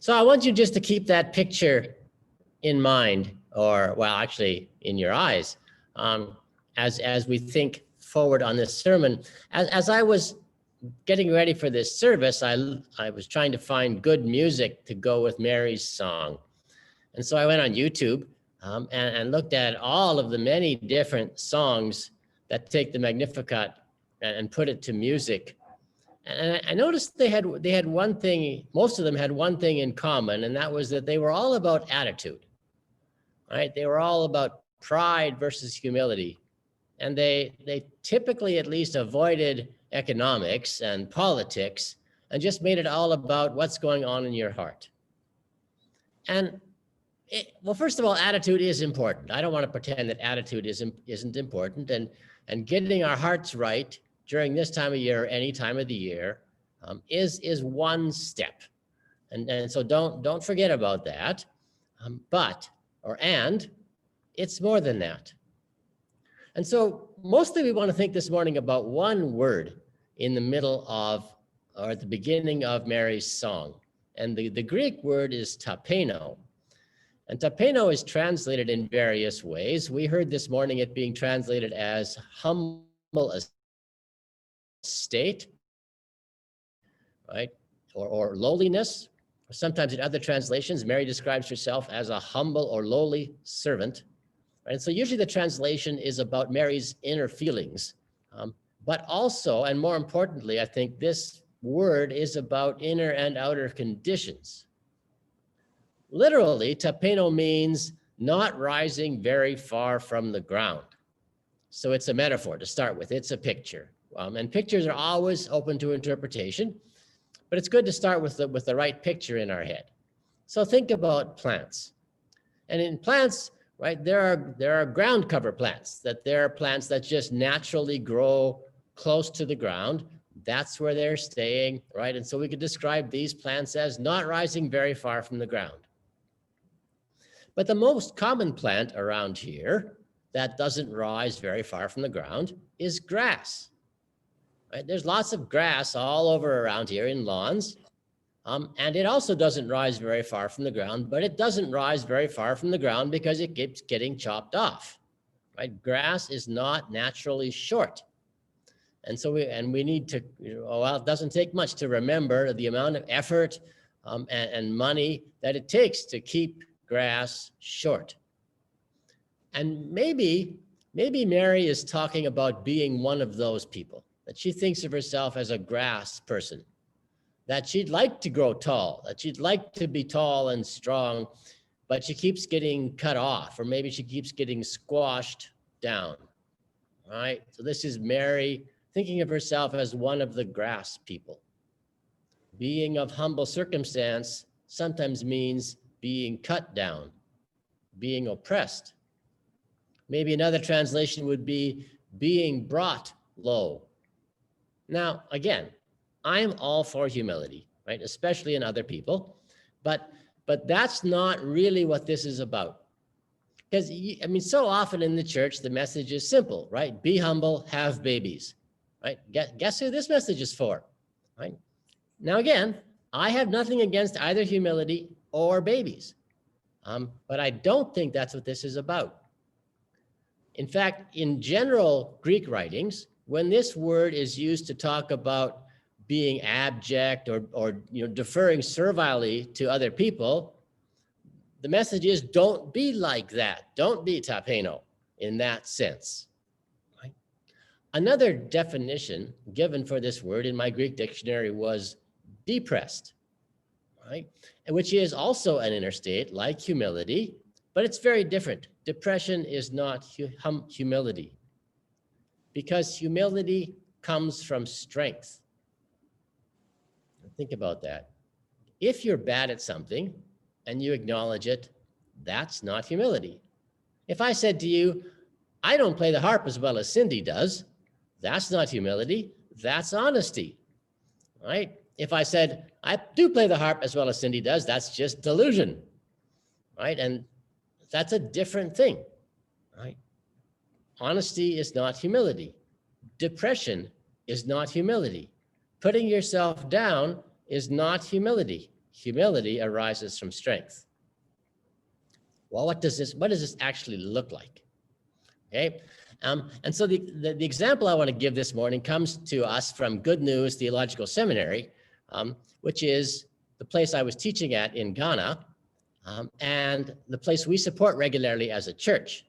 So I want you just to keep that picture in mind, or well, actually in your eyes, as we think forward on this sermon. As I was getting ready for this service, I was trying to find good music to go with Mary's song. And so I went on YouTube and looked at all of the many different songs that take the Magnificat and put it to music. And I noticed they had one thing, most of them had one thing in common, and that was that they were all about attitude, right? They were all about pride versus humility. And they typically at least avoided economics and politics and just made it all about what's going on in your heart. And well, first of all, attitude is important. I don't want to pretend that attitude isn't important, and getting our hearts right during this time of year, any time of the year, is one step, and so don't forget about that. And it's more than that. And so mostly we want to think this morning about one word in the middle of, or at the beginning of Mary's song, and the Greek word is tapeno. And tapeno is translated in various ways. We heard this morning it being translated as humble estate, right? Or lowliness. Sometimes in other translations, Mary describes herself as a humble or lowly servant. Right? And so usually the translation is about Mary's inner feelings. But also, and more importantly, I think this word is about inner and outer conditions. Literally, tapeno means not rising very far from the ground. So it's a metaphor to start with. It's a picture. And pictures are always open to interpretation, but it's good to start with the right picture in our head. So think about plants. And in plants, right, there are ground cover plants, that there are plants that just naturally grow close to the ground. That's where they're staying, right? And so we could describe these plants as not rising very far from the ground. But the most common plant around here that doesn't rise very far from the ground is grass. Right? There's lots of grass all over around here in lawns. And it also doesn't rise very far from the ground, but it doesn't rise very far from the ground because it keeps getting chopped off. Right? Grass is not naturally short. And so we need to, well, it doesn't take much to remember the amount of effort and money that it takes to keep grass short. And maybe Mary is talking about being one of those people, that she thinks of herself as a grass person, that she'd like to grow tall, that she'd like to be tall and strong, but she keeps getting cut off, or maybe she keeps getting squashed down, right? So this is Mary thinking of herself as one of the grass people. Being of humble circumstance sometimes means being cut down, being oppressed. Maybe another translation would be being brought low. Now, again, I'm all for humility, right? Especially in other people, but that's not really what this is about. Because, I mean, so often in the church, the message is simple, right? Be humble, have babies, right? Guess who this message is for, right? Now, again, I have nothing against either humility or babies, but I don't think that's what this is about. In fact, in general Greek writings, when this word is used to talk about being abject or deferring servilely to other people, the message is don't be like that. Don't be tapeno in that sense. Right? Another definition given for this word in my Greek dictionary was depressed, right? And which is also an inner state like humility, but it's very different. Depression is not humility, because humility comes from strength. Think about that. If you're bad at something and you acknowledge it, that's not humility. If I said to you, I don't play the harp as well as Cindy does, that's not humility, that's honesty, right? If I said, I do play the harp as well as Cindy does, that's just delusion, right? And that's a different thing, right? Honesty is not humility. Depression is not humility. Putting yourself down is not humility. humility arises from strength. Well, what does this actually look like? Okay. And so the example I want to give this morning comes to us from Good News Theological Seminary, which is the place I was teaching at in Ghana, and the place we support regularly as a church.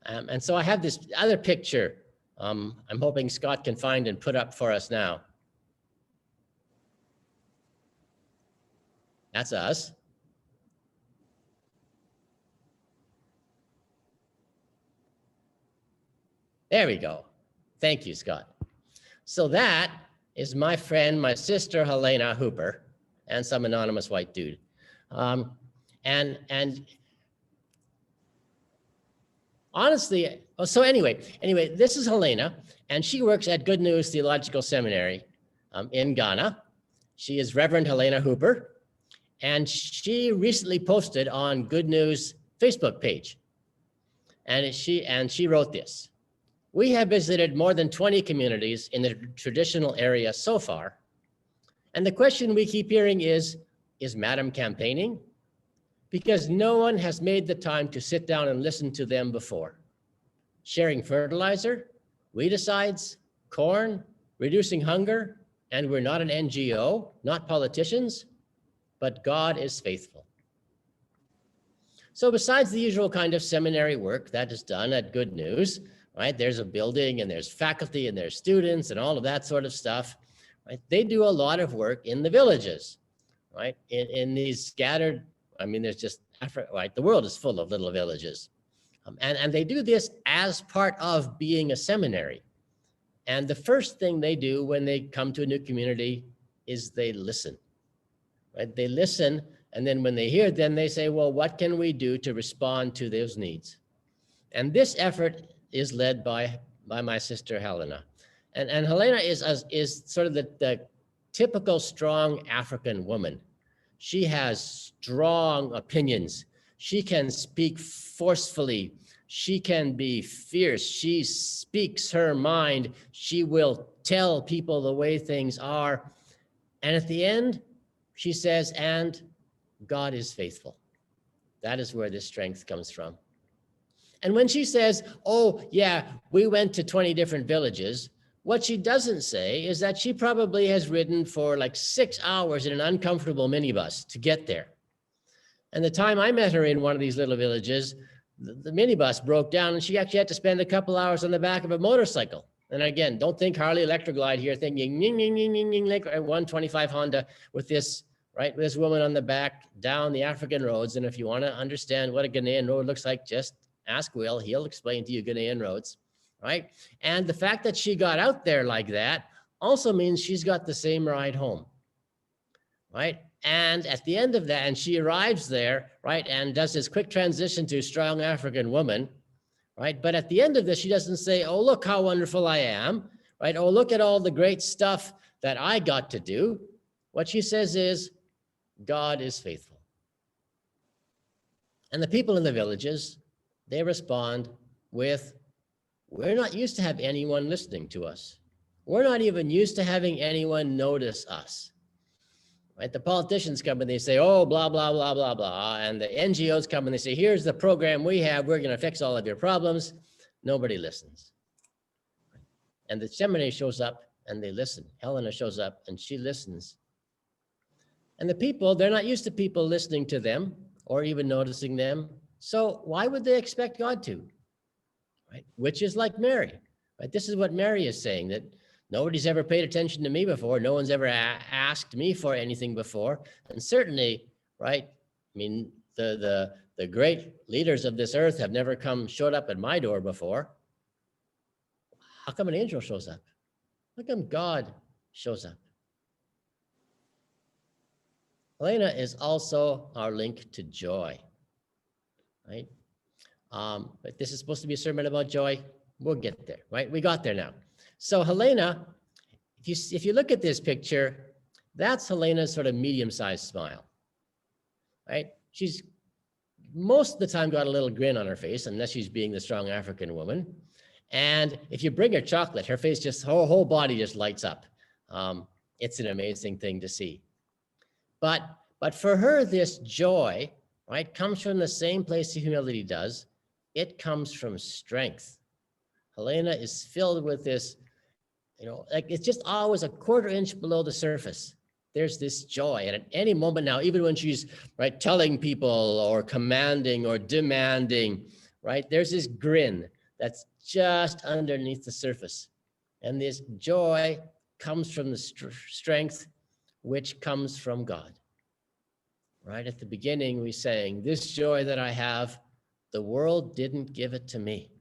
And so I have this other picture I'm hoping Scott can find and put up for us now. That's us. There we go. Thank you, Scott. So that is my friend, my sister, Helena Hooper, and some anonymous white dude. And honestly, so anyway, this is Helena, and she works at Good News Theological Seminary in Ghana. She is Reverend Helena Hooper, and she recently posted on Good News Facebook page. And she wrote this: "We have visited more than 20 communities in the traditional area so far. And the question we keep hearing is Madam campaigning? Because no one has made the time to sit down and listen to them before. Sharing fertilizer, weedicides, corn, reducing hunger, and we're not an NGO, not politicians, but God is faithful." So besides the usual kind of seminary work that is done at Good News, right? There's a building and there's faculty and there's students and all of that sort of stuff, right? They do a lot of work in the villages, right? In these scattered, there's just, right? The world is full of little villages. And they do this as part of being a seminary. And the first thing they do when they come to a new community is they listen, right? They listen, and then when they hear, then they say, well, what can we do to respond to those needs? And this effort is led by my sister Helena. And Helena is sort of the typical strong African woman. She has strong opinions. She can speak forcefully. She can be fierce. She speaks her mind. She will tell people the way things are. And at the end, she says, and God is faithful. That is where this strength comes from. And when she says, oh, yeah, we went to 20 different villages, what she doesn't say is that she probably has ridden for like 6 hours in an uncomfortable minibus to get there. And the time I met her in one of these little villages, the minibus broke down and she actually had to spend a couple hours on the back of a motorcycle. And again, don't think Harley Electroglide here, thinking like a 125 Honda with this, right, with this woman on the back down the African roads. And if you want to understand what a Ghanaian road looks like, just ask Will. He'll explain to you Ghanaian roads, right? And the fact that she got out there like that also means she's got the same ride home, right? And at the end of that, and she arrives there, right, and does this quick transition to strong African woman, right? But at the end of this, she doesn't say, oh, look how wonderful I am, right? Oh, look at all the great stuff that I got to do. What she says is, God is faithful. And the people in the villages, they respond with, we're not used to have anyone listening to us. We're not even used to having anyone notice us. Right? The politicians come and they say, oh, blah, blah, blah, blah, blah. And the NGOs come and they say, here's the program we have. We're going to fix all of your problems. Nobody listens. And the seminary shows up and they listen. Helena shows up and she listens. And the people, they're not used to people listening to them or even noticing them. So why would they expect God to? Right? Which is like Mary. Right? This is what Mary is saying, that nobody's ever paid attention to me before. No one's ever asked me for anything before. And certainly, right, the great leaders of this earth have never showed up at my door before. How come an angel shows up? How come God shows up? Helena is also our link to joy, right? But this is supposed to be a sermon about joy. We'll get there, right? We got there now. So Helena, if you look at this picture, that's Helena's sort of medium-sized smile, right? She's most of the time got a little grin on her face, unless she's being the strong African woman. And if you bring her chocolate, her face her whole body just lights up. It's an amazing thing to see. But But for her, this joy, right, comes from the same place humility does. It comes from strength. Helena is filled with this, like it's just always a quarter inch below the surface. There's this joy. And at any moment now, even when she's right telling people or commanding or demanding, right, there's this grin that's just underneath the surface. And this joy comes from the strength which comes from God. Right at the beginning, we sang, this joy that I have, the world didn't give it to me.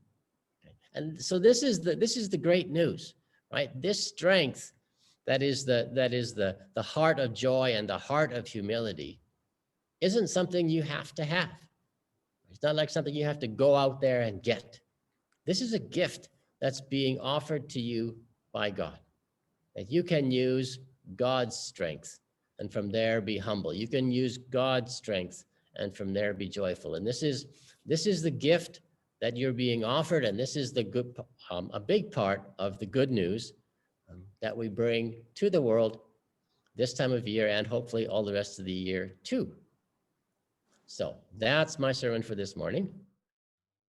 And so this is the great news, right? This strength that is the heart of joy and the heart of humility isn't something you have to have. It's not like something you have to go out there and get. This is a gift that's being offered to you by God, that you can use God's strength and from there be humble. You can use God's strength and from there be joyful. And this is the gift that you're being offered, and this is the good, a big part of the good news that we bring to the world this time of year and hopefully all the rest of the year too. So that's my sermon for this morning.